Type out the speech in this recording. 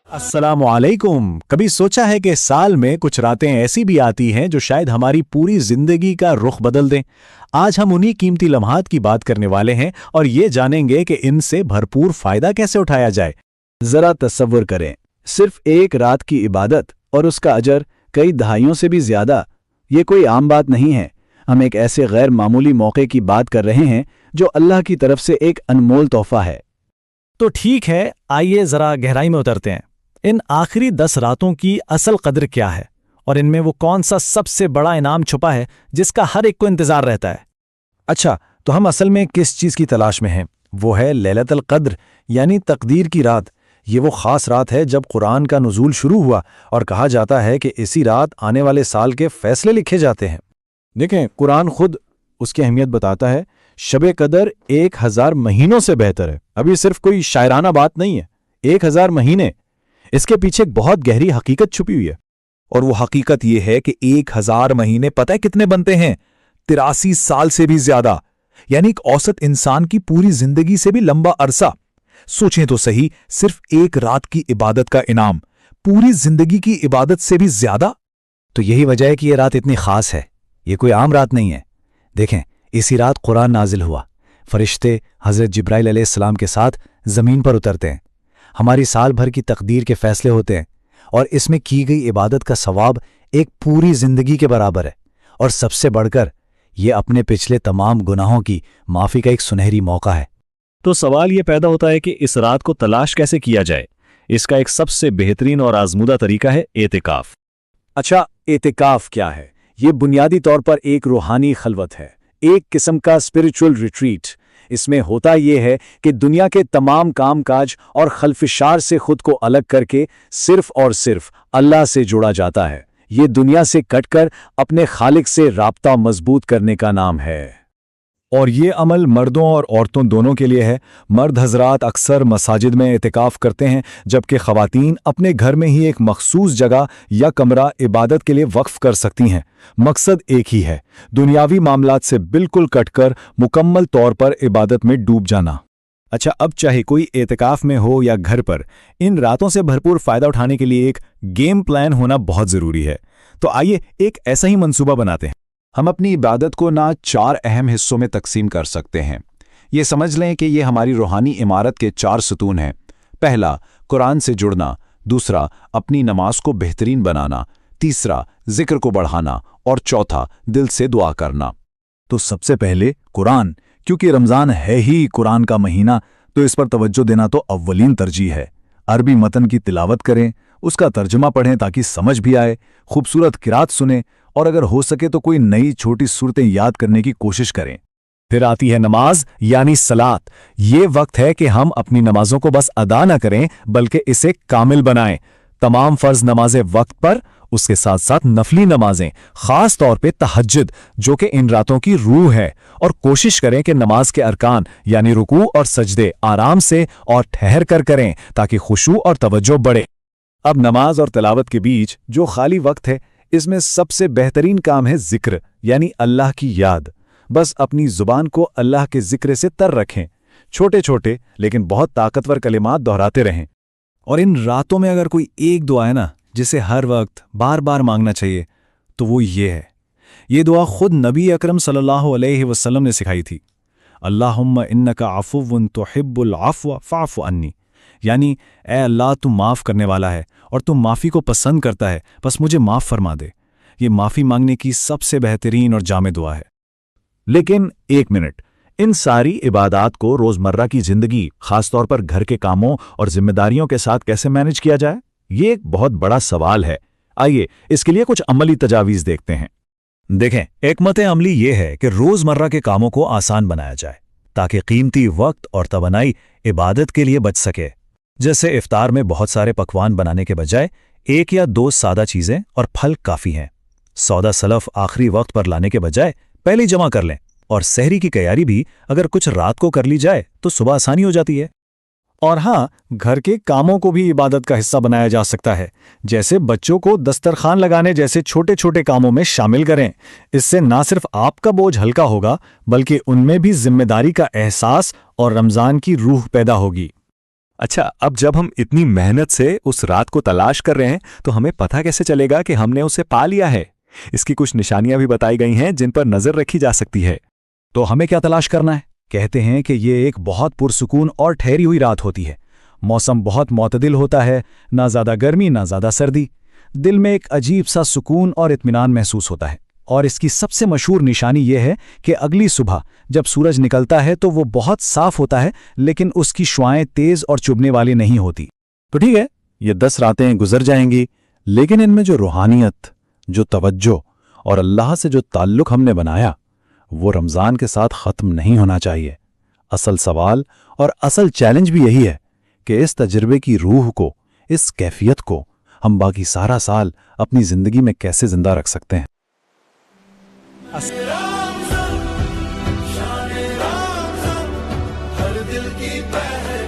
अस्सलाम वालेकुम। कभी सोचा है कि साल में कुछ रातें ऐसी भी आती हैं जो शायद हमारी पूरी जिंदगी का रुख बदल दें। आज हम उन्हीं कीमती लम्हात की बात करने वाले हैं और ये जानेंगे कि इनसे भरपूर फायदा कैसे उठाया जाए। जरा तसव्वुर करें, सिर्फ एक रात की इबादत और उसका अजर कई दहाइयों से भी ज्यादा। ये कोई आम बात नहीं है। हम एक ऐसे गैर मामूली मौके की बात कर रहे हैं जो अल्लाह की तरफ से एक अनमोल तोहफा है। तो ठीक है, आइए जरा गहराई में उतरते हैं। इन आखिरी 10 रातों की असल कद्र क्या है और इनमें वो कौन सा सबसे बड़ा इनाम छुपा है जिसका हर एक को इंतजार रहता है। अच्छा, तो हम असल में किस चीज़ की तलाश में हैं? वो है लैलतुल क़द्र, यानी तकदीर की रात। ये वो ख़ास रात है जब कुरान का नुज़ूल शुरू हुआ और कहा जाता है कि इसी रात आने वाले साल के फैसले लिखे जाते हैं। देखें, कुरान खुद उसकी अहमियत बताता है। शब कदर 1000 महीनों से बेहतर है। अब ये सिर्फ कोई शायराना बात नहीं है। 1000 महीने, इसके पीछे एक बहुत गहरी हकीकत छुपी हुई है। और वो हकीकत ये है कि 1000 महीने पता है कितने बनते हैं? 83 साल से भी ज्यादा, यानी एक औसत इंसान की पूरी जिंदगी से भी लंबा अरसा। सोचें तो सही, सिर्फ एक रात की इबादत का इनाम पूरी जिंदगी की इबादत से भी ज्यादा। तो यही वजह है कि यह रात इतनी खास है। ये कोई आम रात नहीं है। देखें, इसी रात कुरान नाजिल हुआ। फरिश्ते हजरत जिब्राइल अलैहिस्सलाम के साथ जमीन पर उतरते हैं। हमारी साल भर की तकदीर के फैसले होते हैं और इसमें की गई इबादत का सवाब एक पूरी जिंदगी के बराबर है। और सबसे बढ़कर यह अपने पिछले तमाम गुनाहों की माफ़ी का एक सुनहरी मौका है। तो सवाल ये पैदा होता है कि इस रात को तलाश कैसे किया जाए। इसका एक सबसे बेहतरीन और आजमूदा तरीका है एतिकाफ। अच्छा, एतिकाफ क्या है? ये बुनियादी तौर पर एक रूहानी खलवत है, एक किस्म का स्पिरिचुअल रिट्रीट। इसमें होता यह है कि दुनिया के तमाम कामकाज और खल्फिशार से खुद को अलग करके सिर्फ और सिर्फ अल्लाह से जोड़ा जाता है। ये दुनिया से कटकर अपने खालिक से राब्ता मजबूत करने का नाम है। और ये अमल मर्दों और औरतों दोनों के लिए है। मर्द हजरात अक्सर मसाजिद में इतिकाफ करते हैं, जबकि ख़वातीन अपने घर में ही एक मखसूस जगह या कमरा इबादत के लिए वक्फ कर सकती हैं। मकसद एक ही है, दुनियावी मामलात से बिल्कुल कटकर मुकम्मल तौर पर इबादत में डूब जाना। अच्छा, अब चाहे कोई एतिकाफ में हो या घर पर, इन रातों से भरपूर फ़ायदा उठाने के लिए एक गेम प्लान होना बहुत ज़रूरी है। तो आइए एक ऐसा ही मंसूबा बनाते हैं। हम अपनी इबादत को 4 अहम हिस्सों में तकसीम कर सकते हैं। ये समझ लें कि ये हमारी रूहानी इमारत के 4 सतून हैं। पहला, कुरान से जुड़ना। दूसरा, अपनी नमाज को बेहतरीन बनाना। तीसरा, जिक्र को बढ़ाना। और चौथा, दिल से दुआ करना। तो सबसे पहले कुरान, क्योंकि रमज़ान है ही कुरान का महीना, तो इस पर तवज्जो देना तो अव्वलीन तरजीह है। अरबी मतन की तिलावत करें, उसका तर्जुमा पढ़ें ताकि समझ भी आए, खूबसूरत किरात सुने और अगर हो सके तो कोई नई छोटी सूरतें याद करने की कोशिश करें। फिर आती है नमाज यानी सलात। ये वक्त है कि हम अपनी नमाजों को बस अदा न करें बल्कि इसे कामिल बनाएं। तमाम फर्ज नमाजें वक्त पर, उसके साथ साथ नफली नमाजें, खास तौर पे तहज्जुद जो कि इन रातों की रूह है। और कोशिश करें कि नमाज के अरकान यानी रुकू और सजदे आराम से और ठहर कर करें ताकि खुशू और तवज्जो बढ़े। अब नमाज और तिलावत के बीच जो खाली वक्त है, इसमें सबसे बेहतरीन काम है जिक्र यानी अल्लाह की याद। बस अपनी जुबान को अल्लाह के जिक्र से तर रखें। छोटे छोटे लेकिन बहुत ताकतवर कलिमात दोहराते रहें। और इन रातों में अगर कोई एक दुआ है ना जिसे हर वक्त बार बार मांगना चाहिए, तो वो ये है। ये दुआ खुद नबी अकरम सल्लल्लाहु अलैहि वसल्लम ने सिखाई थी। अल्लाहुम्मा इन्नका अफ़ुव्वुन तुहिब्बुल अफ़्व फ़अफ़ु अन्नी, यानी ए अल्लाह तू माफ़ करने वाला है और तू माफ़ी को पसंद करता है, बस मुझे माफ़ फरमा दे। ये माफ़ी मांगने की सबसे बेहतरीन और जामे दुआ है। लेकिन एक मिनट, इन सारी इबादात को रोज़मर्रा की ज़िंदगी, ख़ासतौर पर घर के कामों और जिम्मेदारियों के साथ कैसे मैनेज किया जाए? ये एक बहुत बड़ा सवाल है। आइए इसके लिए कुछ अमली तजावीज़ देखते हैं। देखें, एक मत अमली ये है कि रोज़मर्रा के कामों को आसान बनाया जाए ताकि कीमती वक्त और तवनाई इबादत के लिए बच सके। जैसे इफ्तार में बहुत सारे पकवान बनाने के बजाय 1 या 2 सादा चीज़ें और फल काफ़ी हैं। सौदा सलफ आखिरी वक्त पर लाने के बजाय पहले ही जमा कर लें। और सहरी की तैयारी भी अगर कुछ रात को कर ली जाए तो सुबह आसानी हो जाती है। اور ہاں، گھر کے کاموں کو بھی عبادت کا حصہ بنایا جا سکتا ہے، جیسے بچوں کو دسترخوان لگانے جیسے چھوٹے چھوٹے کاموں میں شامل کریں۔ اس سے نہ صرف آپ کا بوجھ ہلکا ہوگا بلکہ ان میں بھی ذمہ داری کا احساس اور رمضان کی روح پیدا ہوگی۔ اچھا، اب جب ہم اتنی محنت سے اس رات کو تلاش کر رہے ہیں تو ہمیں پتہ کیسے چلے گا کہ ہم نے اسے پا لیا ہے؟ اس کی کچھ نشانیاں بھی بتائی گئی ہیں جن پر نظر رکھی جا سکتی ہے۔ تو ہمیں کیا تلاش کرنا ہے؟ کہتے ہیں کہ یہ ایک بہت پرسکون اور ٹھہری ہوئی رات ہوتی ہے۔ موسم بہت معتدل ہوتا ہے، نہ زیادہ گرمی نہ زیادہ سردی۔ دل میں ایک عجیب سا سکون اور اطمینان محسوس ہوتا ہے، اور اس کی سب سے مشہور نشانی یہ ہے کہ اگلی صبح جب سورج نکلتا ہے تو وہ بہت صاف ہوتا ہے، لیکن اس کی شعاعیں تیز اور چبھنے والی نہیں ہوتی۔ تو ٹھیک ہے، یہ 10 راتیں گزر جائیں گی، لیکن ان میں جو روحانیت، جو توجہ اور اللہ سے جو تعلق ہم نے بنایا، وہ رمضان کے ساتھ ختم نہیں ہونا چاہیے۔ اصل سوال اور اصل چیلنج بھی یہی ہے کہ اس تجربے کی روح کو، اس کیفیت کو ہم باقی سارا سال اپنی زندگی میں کیسے زندہ رکھ سکتے ہیں۔ شان رمضان ہر دل کی پہچان